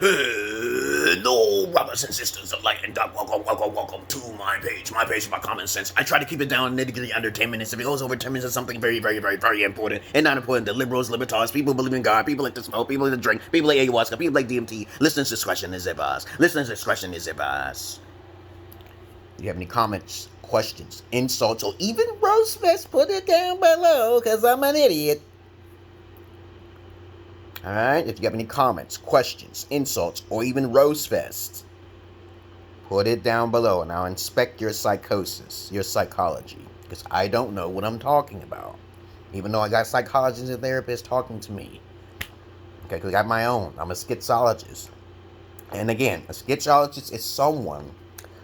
Hello, brothers and sisters of light and dark. Welcome to my page. My page is about common sense. I try to keep it down nitty-gritty under 10 minutes. If it goes over 10 minutes, it's something very, very, very, very important and not important. The liberals, libertarians, people who believe in God, people like to smoke, people like to drink, people like ayahuasca, people like DMT. Listener's discretion is advised. Listener's discretion is advised. If you have any comments, questions, insults, or even roast fest, put it down below, because I'm an idiot. Alright, if you have any comments, questions, insults, or even roast fest, put it down below and I'll inspect your psychosis, your psychology, because I don't know what I'm talking about. Even though I got psychologists and therapists talking to me. Okay, because I got my own. I'm a schizologist. And again, a schizologist is someone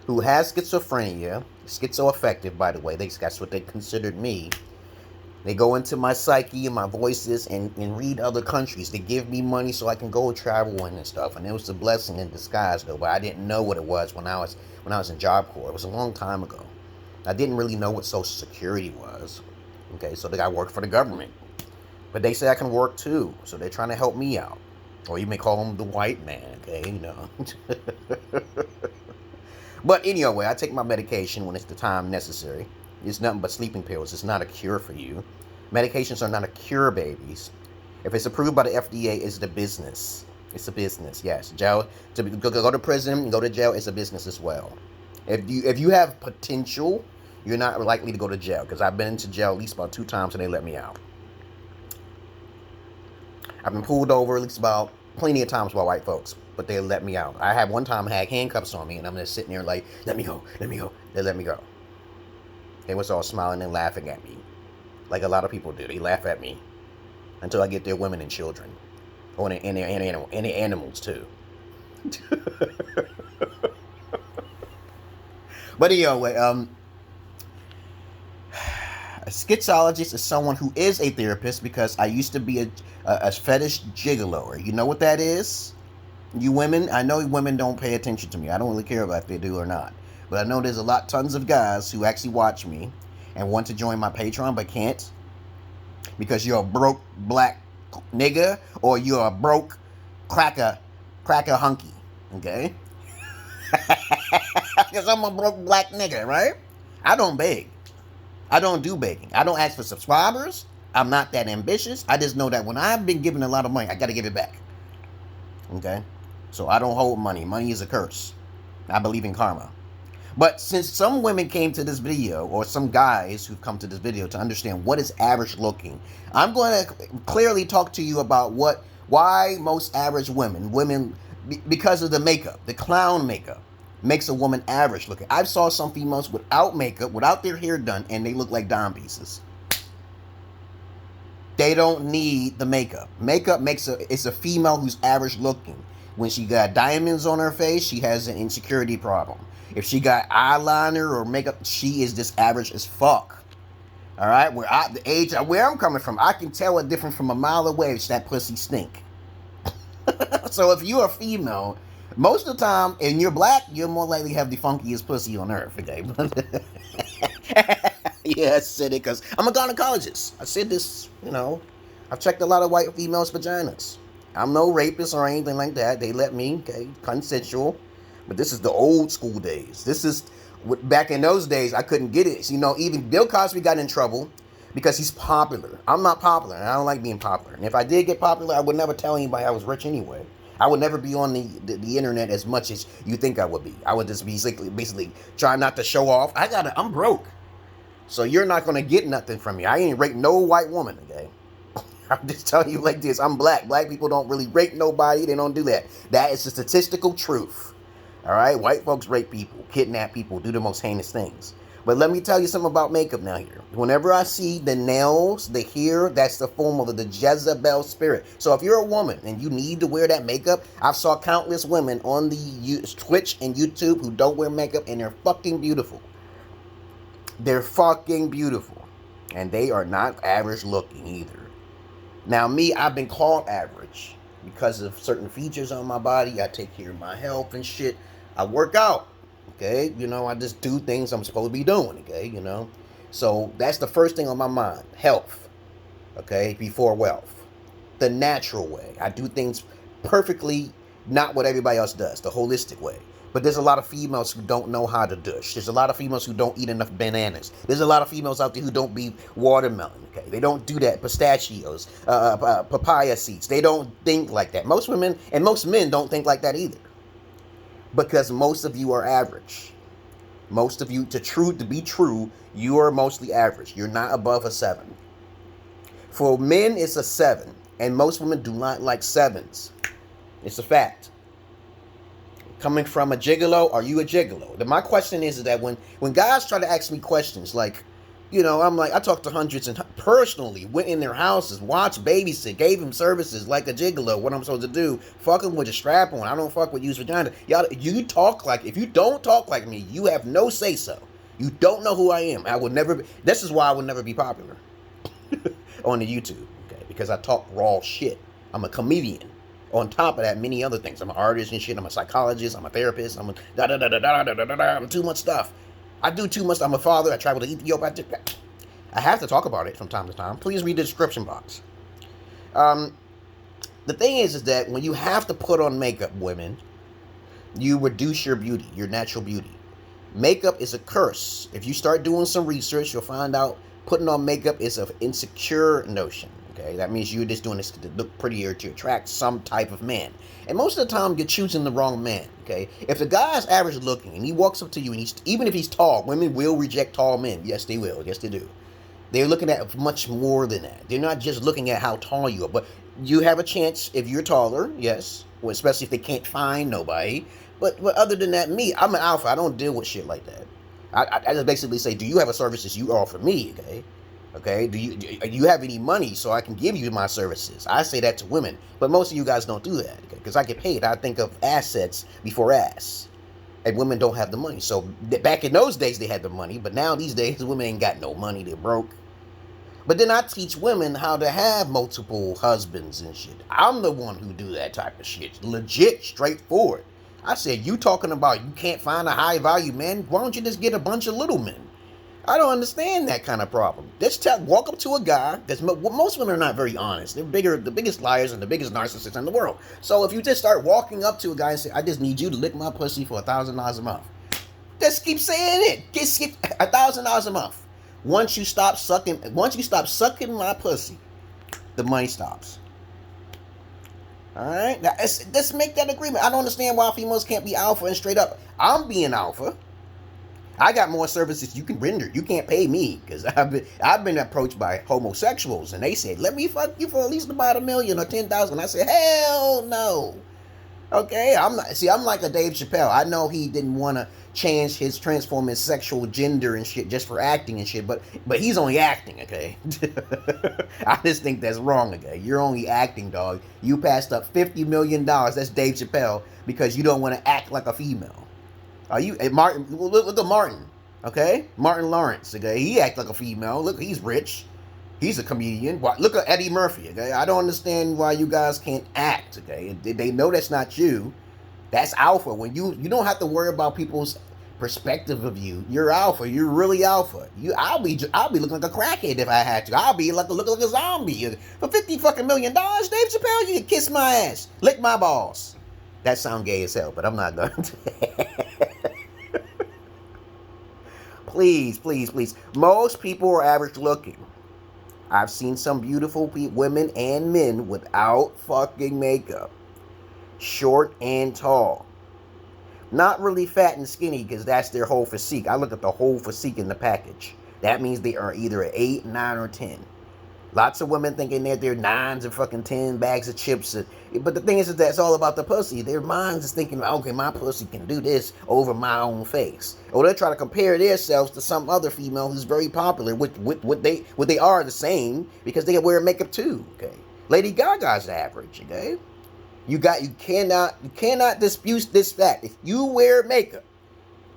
who has schizophrenia, schizoaffective, by the way, that's what they considered me. They go into my psyche and my voices and read other countries. They give me money so I can go travel and stuff. And it was a blessing in disguise, though. But I didn't know what it was when I was in Job Corps. It was a long time ago. I didn't really know what Social Security was. Okay, so I worked for the government. But they say I can work too. So they're trying to help me out. Or you may call them the white man, okay, you know. But anyway, I take my medication when it's the time necessary. It's nothing but sleeping pills. It's not a cure for you. Medications are not a cure, babies. If it's approved by the FDA, it's the business. It's a business, yes. Jail, to go to prison and go to jail is a business as well. If you have potential, you're not likely to go to jail. Because I've been into jail at least about 2 times and they let me out. I've been pulled over at least about plenty of times by white folks, but they let me out. I had one time I had handcuffs on me and I'm just sitting there like, let me go, let me go. They let me go. They was all smiling and laughing at me. Like a lot of people do. They laugh at me. Until I get their women and children. Oh, and their animals too. But anyway, a schizologist is someone who is a therapist because I used to be a fetish gigolo. You know what that is? You women, I know women don't pay attention to me. I don't really care about if they do or not. But I know there's tons of guys who actually watch me and want to join my Patreon but can't. Because you're a broke black nigga or you're a broke cracker hunky. Okay? Because I'm a broke black nigga, right? I don't beg. I don't do begging. I don't ask for subscribers. I'm not that ambitious. I just know that when I've been given a lot of money, I got to give it back. Okay? So I don't hold money. Money is a curse. I believe in karma. But since some women came to this video, or some guys who've come to this video to understand what is average looking, I'm going to clearly talk to you about why most average women, because of the makeup, the clown makeup, makes a woman average looking. I saw some females without makeup, without their hair done, and they look like dime pieces. They don't need the makeup. Makeup it's a female who's average looking. When she got diamonds on her face, she has an insecurity problem. If she got eyeliner or makeup, she is just average as fuck. All right, where I'm coming from, I can tell it different from a mile away if that pussy stink. So if you're a female, most of the time, and you're black, you're more likely to have the funkiest pussy on earth. Okay. Yeah, I said it because I'm a gynecologist. I said this, I've checked a lot of white females' vaginas. I'm no rapist or anything like that. They let me, okay, consensual. But this is the old school days. This is, back in those days, I couldn't get it. Even Bill Cosby got in trouble because he's popular. I'm not popular, and I don't like being popular. And if I did get popular, I would never tell anybody I was rich anyway. I would never be on the internet as much as you think I would be. I would just be basically trying not to show off. I'm broke. So you're not going to get nothing from me. I ain't rape no white woman, okay? I'm just telling you like this. I'm black. Black people don't really rape nobody. They don't do that. That is the statistical truth. All right? White folks rape people, kidnap people, do the most heinous things. But let me tell you something about makeup now here. Whenever I see the nails, the hair, that's the form of the Jezebel spirit. So if you're a woman and you need to wear that makeup, I've saw countless women on the Twitch and YouTube who don't wear makeup, and they're fucking beautiful. They're fucking beautiful. And they are not average looking either. Now me, I've been called average because of certain features on my body. I take care of my health and shit. I work out. Okay, I just do things I'm supposed to be doing, okay, So that's the first thing on my mind, health, okay, before wealth. The natural way. I do things perfectly not what everybody else does, the holistic way. But there's a lot of females who don't know how to douche. There's a lot of females who don't eat enough bananas. There's a lot of females out there who don't eat watermelon. Okay, they don't do that. Pistachios, papaya seeds. They don't think like that. Most women and most men don't think like that either. Because most of you are average. Most of you, to be true, you are mostly average. You're not above a 7. For men, it's a 7, and most women do not like 7s. It's a fact. Coming from a gigolo, are you a gigolo? My question is that when guys try to ask me questions like, you know, I'm like, I talked to hundreds and personally went in their houses, watched, babysit, gave them services like a gigolo. What I'm supposed to do? Fuck them with a strap on. I don't fuck with used vagina. Y'all, you talk like, if you don't talk like me, you have no say so. You don't know who I am. I would never. This is why I would never be popular on the YouTube. Okay, because I talk raw shit. I'm a comedian. On top of that, many other things. I'm an artist and shit. I'm a psychologist. I'm a therapist. I'm a I'm too much stuff. I do too much. I'm a father. I travel to Ethiopia. I have to talk about it from time to time. Please read the description box. The thing is that when you have to put on makeup, women, you reduce your beauty, your natural beauty. Makeup is a curse. If you start doing some research, you'll find out putting on makeup is an insecure notion. Okay, that means you're just doing this to look prettier, to attract some type of man. And most of the time, you're choosing the wrong man. Okay, if the guy's average looking and he walks up to you, and even if he's tall, women will reject tall men. Yes, they will. Yes, they do. They're looking at much more than that. They're not just looking at how tall you are, but you have a chance if you're taller. Yes, well, especially if they can't find nobody. But other than that, me, I'm an alpha. I don't deal with shit like that. I just basically say, do you have a services you offer me? Okay. Okay, do you have any money so I can give you my services? I say that to women, but most of you guys don't do that, okay? Because I get paid. I think of assets before ass, and women don't have the money. So back in those days, they had the money, but now these days, women ain't got no money. They're broke. But then I teach women how to have multiple husbands and shit. I'm the one who do that type of shit. Legit, straightforward. I said, you talking about you can't find a high value man? Why don't you just get a bunch of little men? I don't understand that kind of problem. Just walk up to a guy. Most women are not very honest. They're the biggest liars and the biggest narcissists in the world. So if you just start walking up to a guy and say, I just need you to lick my pussy for $1,000 a month. Just keep saying it. Just keep $1,000 a month. Once you stop sucking my pussy, the money stops. All right? Now, let's make that agreement. I don't understand why females can't be alpha and straight up. I'm being alpha. I got more services you can render. You can't pay me because I've been approached by homosexuals and they said, let me fuck you for at least about $1 million or 10,000. I said, hell no. Okay, I'm like a Dave Chappelle. I know he didn't want to transform his sexual gender and shit just for acting and shit, but he's only acting, okay? I just think that's wrong, okay? You're only acting, dog. You passed up $50 million. That's Dave Chappelle because you don't want to act like a female. Martin? Look at Martin, okay? Martin Lawrence, okay? He act like a female. Look, he's rich. He's a comedian. Look at Eddie Murphy, okay? I don't understand why you guys can't act, okay? They know that's not you. That's alpha. When you don't have to worry about people's perspective of you. You're alpha. You're really alpha. I'll be looking like a crackhead if I had to. I'll be looking like a zombie for $50 fucking million. Dave Chappelle, you can kiss my ass, lick my balls. That sound gay as hell, but I'm not going to. Please, please, please. Most people are average looking. I've seen some beautiful women and men without fucking makeup. Short and tall. Not really fat and skinny because that's their whole physique. I look at the whole physique in the package. That means they are either an 8, 9, or 10. Lots of women thinking that they're 9s and fucking 10 bags of chips. But the thing is that it's all about the pussy. Their minds is thinking, okay, my pussy can do this over my own face. Or they try to compare themselves to some other female who's very popular. What they are the same because they wear makeup too. Okay, Lady Gaga's average. Okay, you cannot dispute this fact. If you wear makeup,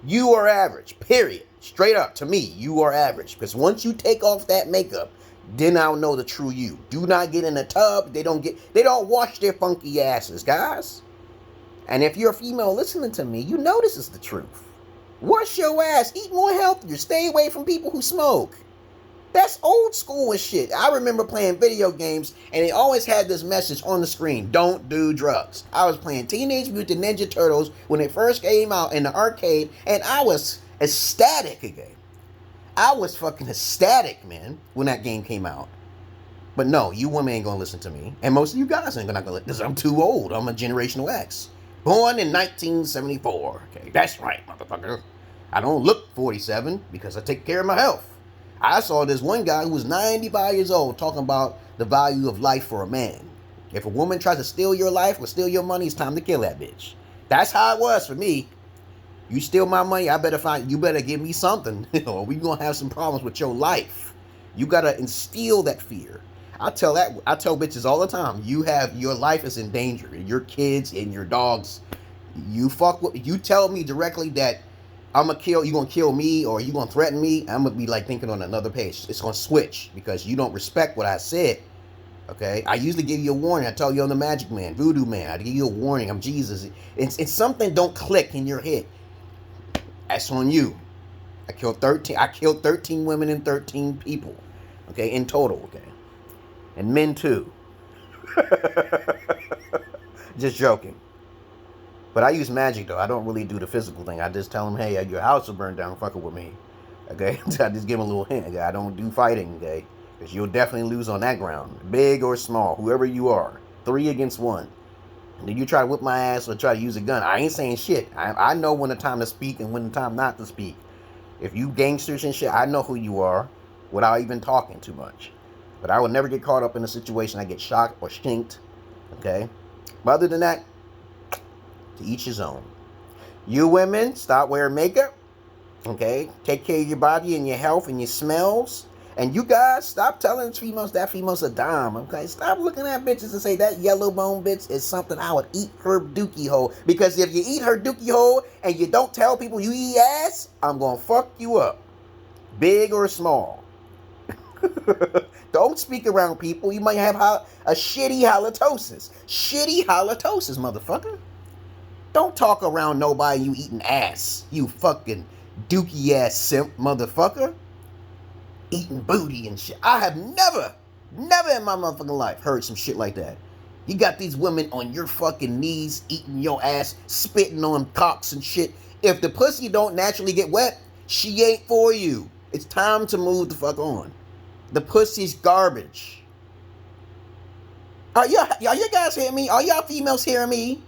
you are average. Period. Straight up to me, you are average. Because once you take off that makeup, then I'll know the true you. Do not get in the tub. They don't wash their funky asses, guys. And if you're a female listening to me, you know this is the truth. Wash your ass. Eat more healthier. Stay away from people who smoke. That's old school and shit. I remember playing video games and they always had this message on the screen: don't do drugs. I was playing Teenage Mutant Ninja Turtles when it first came out in the arcade, and I was ecstatic again. I was fucking ecstatic, man, when that game came out. But no, you women ain't gonna listen to me. And most of you guys ain't gonna listen, because I'm too old. I'm a generational X. Born in 1974. Okay, that's right, motherfucker. I don't look 47 because I take care of my health. I saw this one guy who was 95 years old talking about the value of life for a man. If a woman tries to steal your life or steal your money, it's time to kill that bitch. That's how it was for me. You steal my money, you better give me something, or we gonna have some problems with your life. You gotta instill that fear. I tell bitches all the time, your life is in danger, your kids and your dogs. You tell me directly that you gonna kill me, or you gonna threaten me, I'm gonna be like thinking on another page. It's gonna switch because you don't respect what I said. Okay, I usually give you a warning. I tell you I'm the magic man, voodoo man. I give you a warning. I'm Jesus. It's something don't click in your head. That's on you. I killed 13 women and 13 people. Okay, in total. Okay, and men too. Just joking. But I use magic, though. I don't really do the physical thing. I just tell them, hey, your house will burn down fucking with me. Okay? I just give them a little hint. Okay? I don't do fighting, okay? Because you'll definitely lose on that ground. Big or small, whoever you are. 3 against 1. And then you try to whip my ass or try to use a gun. I ain't saying shit. I know when the time to speak and when the time not to speak. If you gangsters and shit, I know who you are without even talking too much. But I will never get caught up in a situation I get shocked or shinked. Okay? But other than that, to each his own. You women, stop wearing makeup. Okay? Take care of your body and your health and your smells. And you guys, stop telling females that female's a dime. Okay? Stop looking at bitches and say that yellow bone bitch is something I would eat her dookie hole. Because if you eat her dookie hole and you don't tell people you eat ass, I'm gonna fuck you up. Big or small. Don't speak around people. You might have a shitty halitosis. Shitty halitosis, motherfucker. Don't talk around nobody you eating ass. You fucking dookie ass simp, motherfucker. Eating booty and shit. I have never in my motherfucking life heard some shit like that. You got these women on your fucking knees eating your ass, spitting on cocks and shit. If the pussy don't naturally get wet, she ain't for you. It's time to move the fuck on. The pussy's garbage. Are you guys hearing me? Are y'all females hearing me?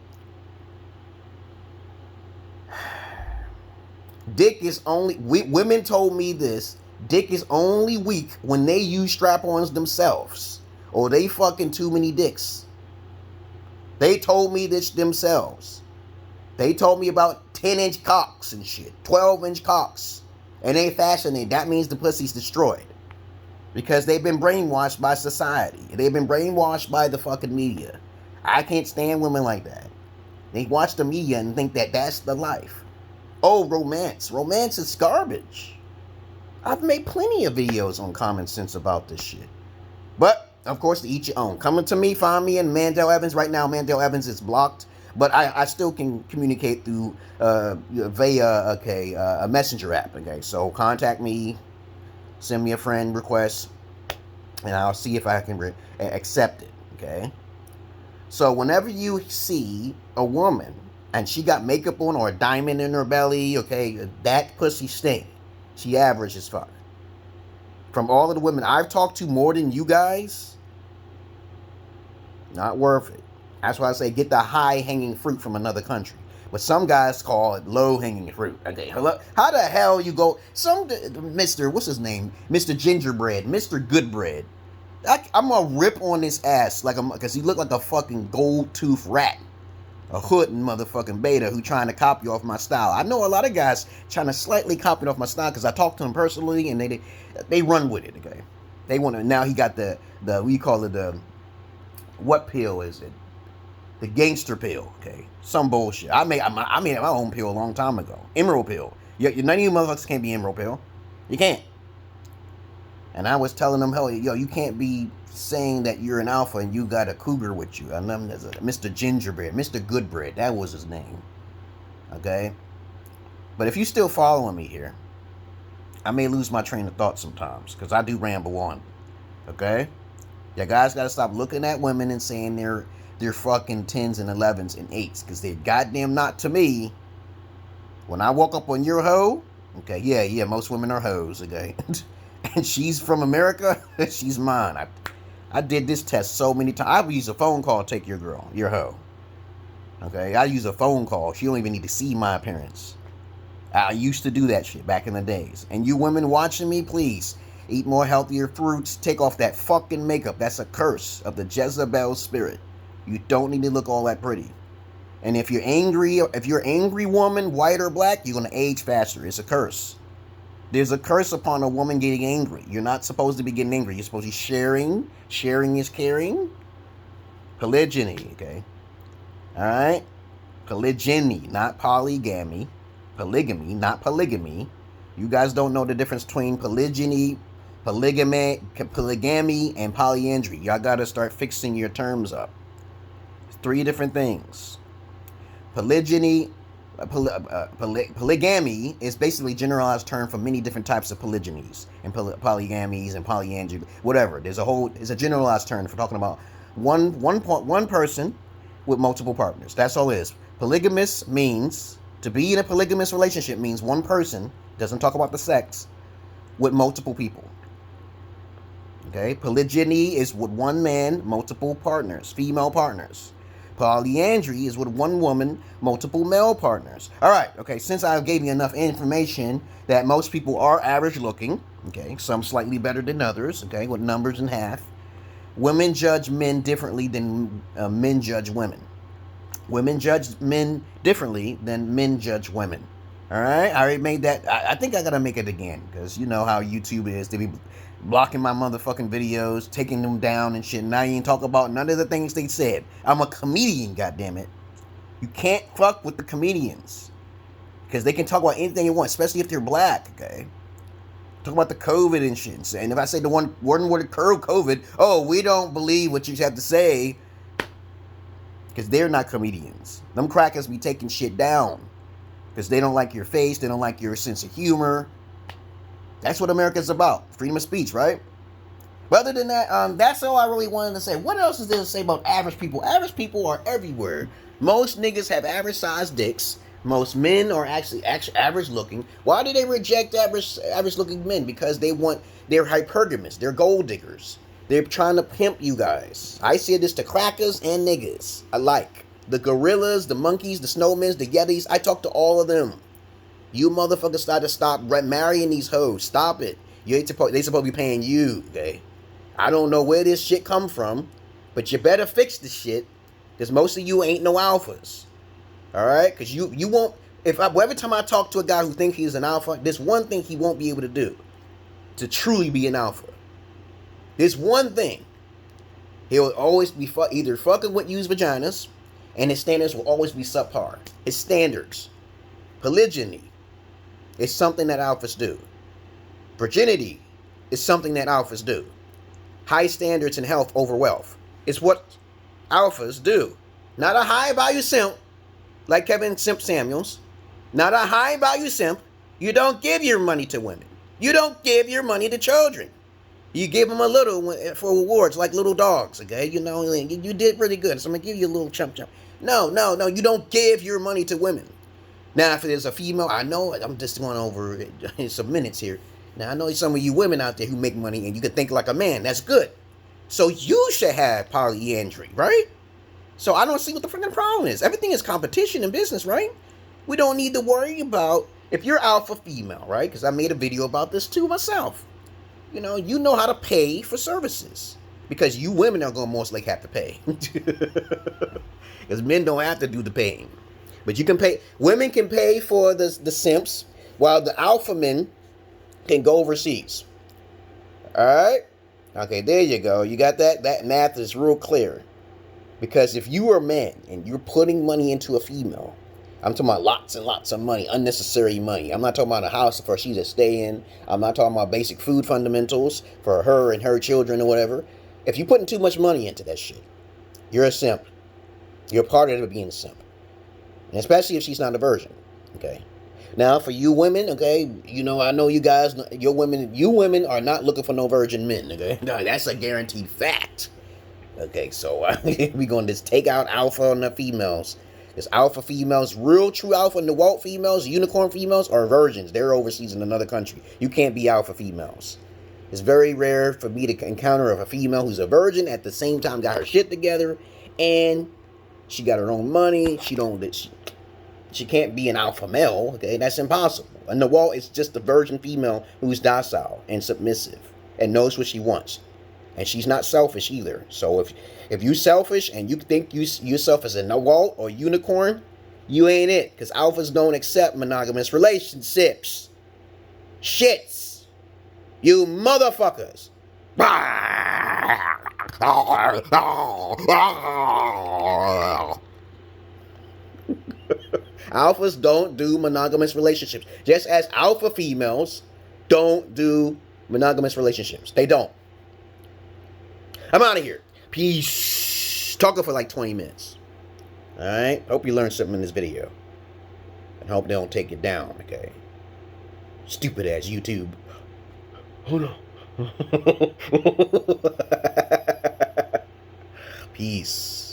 Dick is only... women told me this. Dick is only weak when they use strap-ons themselves. Or they fucking too many dicks. They told me this themselves. They told me about 10-inch cocks and shit. 12-inch cocks. And they fascinated. That means the pussy's destroyed. Because they've been brainwashed by society. They've been brainwashed by the fucking media. I can't stand women like that. They watch the media and think that that's the life. Oh, romance. Romance is garbage. I've made plenty of videos on common sense about this shit. But, of course, to each your own. Coming to me, find me in Mandel Evans. Right now, Mandel Evans is blocked. But I still can communicate through via a messenger app. Okay, so contact me. Send me a friend request. And I'll see if I can accept it. Okay. So whenever you see a woman and she got makeup on or a diamond in her belly, okay, that pussy stink. She average as fuck. From all of the women I've talked to more than you guys, not worth it. That's why I say get the high-hanging fruit from another country. But some guys call it low-hanging fruit. Okay, how the hell you go... Mr. What's his name? Mr. Gingerbread. Mr. Goodbread. I'm gonna rip on his ass because he looked like a fucking gold-toothed rat. A hood and motherfucking beta who trying to copy off my style. I know a lot of guys trying to slightly copy off my style because I talked to them personally and they run with it, okay? They want to... Now he got the we call it the... What pill is it? The gangster pill, okay? Some bullshit. I made my own pill a long time ago. Emerald pill. None of you motherfuckers can't be emerald pill. You can't. And I was telling them, hell, yo, you can't be saying that you're an alpha and you got a cougar with you. I know him as Mr. Gingerbread, Mr. Goodbread. That was his name. Okay? But if you still following me here, I may lose my train of thought sometimes because I do ramble on. Okay? You guys got to stop looking at women and saying they're fucking 10s and 11s and 8s because they're goddamn not to me. When I walk up on your hoe, okay, yeah, most women are hoes, okay? And she's from America, she's mine. I did this test so many times. I would use a phone call to take your girl, your hoe. Okay, I use a phone call. She don't even need to see my appearance. I used to do that shit back in the days. And you women watching me, please, eat more healthier fruits. Take off that fucking makeup. That's a curse of the Jezebel spirit. You don't need to look all that pretty. And if you're angry woman, white or black, you're going to age faster. It's a curse. There's a curse upon a woman getting angry. You're not supposed to be getting angry. You're supposed to be sharing. Sharing is caring. Polygyny, okay? All right? Polygyny, not polygamy. Polygamy, not polygamy. You guys don't know the difference between polygyny, polygamy, and polyandry. Y'all got to start fixing your terms up. It's 3 different things. Polygyny, polygamy is basically a generalized term for many different types of polygynies and polygamies and polyandry, whatever. It's a generalized term for talking about one person with multiple partners. That's all it is. Polygamous means, to be in a polygamous relationship means one person, doesn't talk about the sex, with multiple people. Okay? Polygyny is with one man, multiple partners, female partners. Polyandry is with one woman, multiple male partners. All right, okay, since I gave you enough information that most people are average looking, okay, some slightly better than others, okay, with numbers in half. Women judge men differently than men judge women. Women judge men differently than men judge women. All right, I already made that. I think I gotta make it again because you know how YouTube is. They be blocking my motherfucking videos, taking them down and shit. Now you ain't talk about none of the things they said. I'm a comedian, goddammit. You can't fuck with the comedians because they can talk about anything you want, especially if they're black. Okay, talk about the COVID and shit. And if I say the one word COVID, oh, we don't believe what you have to say because they're not comedians. Them crackers be taking shit down because they don't like your face, they don't like your sense of humor. That's what America's about. Freedom of speech, right? But other than that, that's all I really wanted to say. What else is there to say about average people? Average people are everywhere. Most niggas have average-sized dicks. Most men are actually average-looking. Why do they reject average-looking men? Because they're hypergamous. They're gold diggers. They're trying to pimp you guys. I say this to crackers and niggas alike. The gorillas, the monkeys, the snowmen, the yetis. I talk to all of them. You motherfuckers got to stop marrying these hoes. Stop it. They supposed to be paying you, okay? I don't know where this shit come from, but you better fix this shit, because most of you ain't no alphas. All right? Because you won't... Every time I talk to a guy who thinks he's an alpha, there's one thing he won't be able to do to truly be an alpha. There's one thing. He'll always be either fucking with used vaginas, and his standards will always be subpar. His standards. Polygyny is something that alphas do. Virginity is something that alphas do. High standards in health over wealth is what alphas do. Not a high value simp like Kevin Simp Samuels. Not a high value simp. You don't give your money to women. You don't give your money to children. You give them a little for rewards like little dogs, okay? You know, you did pretty good, so I'm going to give you a little chump. No. You don't give your money to women. Now, if there's a female, I know, I'm just going over some minutes here. Now, I know some of you women out there who make money and you can think like a man. That's good. So you should have polyandry, right? So I don't see what the freaking problem is. Everything is competition in business, right? We don't need to worry about if you're alpha female, right? Because I made a video about this too myself. You know how to pay for services. Because you women are going to most likely have to pay. Because men don't have to do the paying. But you can pay. Women can pay for the simps, while the alpha men can go overseas. All right? Okay, there you go. You got that? That math is real clear. Because if you are a man and you're putting money into a female, I'm talking about lots and lots of money, unnecessary money. I'm not talking about a house for she to stay in. I'm not talking about basic food fundamentals for her and her children or whatever. If you're putting too much money into that shit, you're a simp. You're part of it being a simp. And especially if she's not a virgin, okay? Now, for you women, okay, you know, I know you guys, you women are not looking for no virgin men, okay? No, that's a guaranteed fact. Okay, so we're going to just take out alpha on the females. Because alpha females, real true alpha Newalt females, unicorn females are virgins. They're overseas in another country. You can't be alpha females. It's very rare for me to encounter a female who's a virgin at the same time got her shit together and she got her own money. She can't be an alpha male, okay? That's impossible. A Newalt is just a virgin female who's docile and submissive and knows what she wants. And she's not selfish either. So if you selfish and you think yourself as a Newalt or unicorn, you ain't it. Because alphas don't accept monogamous relationships. Shits. You motherfuckers. Alphas don't do monogamous relationships. Just as alpha females don't do monogamous relationships. They don't. I'm out of here. Peace. Talking for like 20 minutes. Alright? Hope you learned something in this video. And hope they don't take it down, okay? Stupid ass YouTube. Hold on. Peace.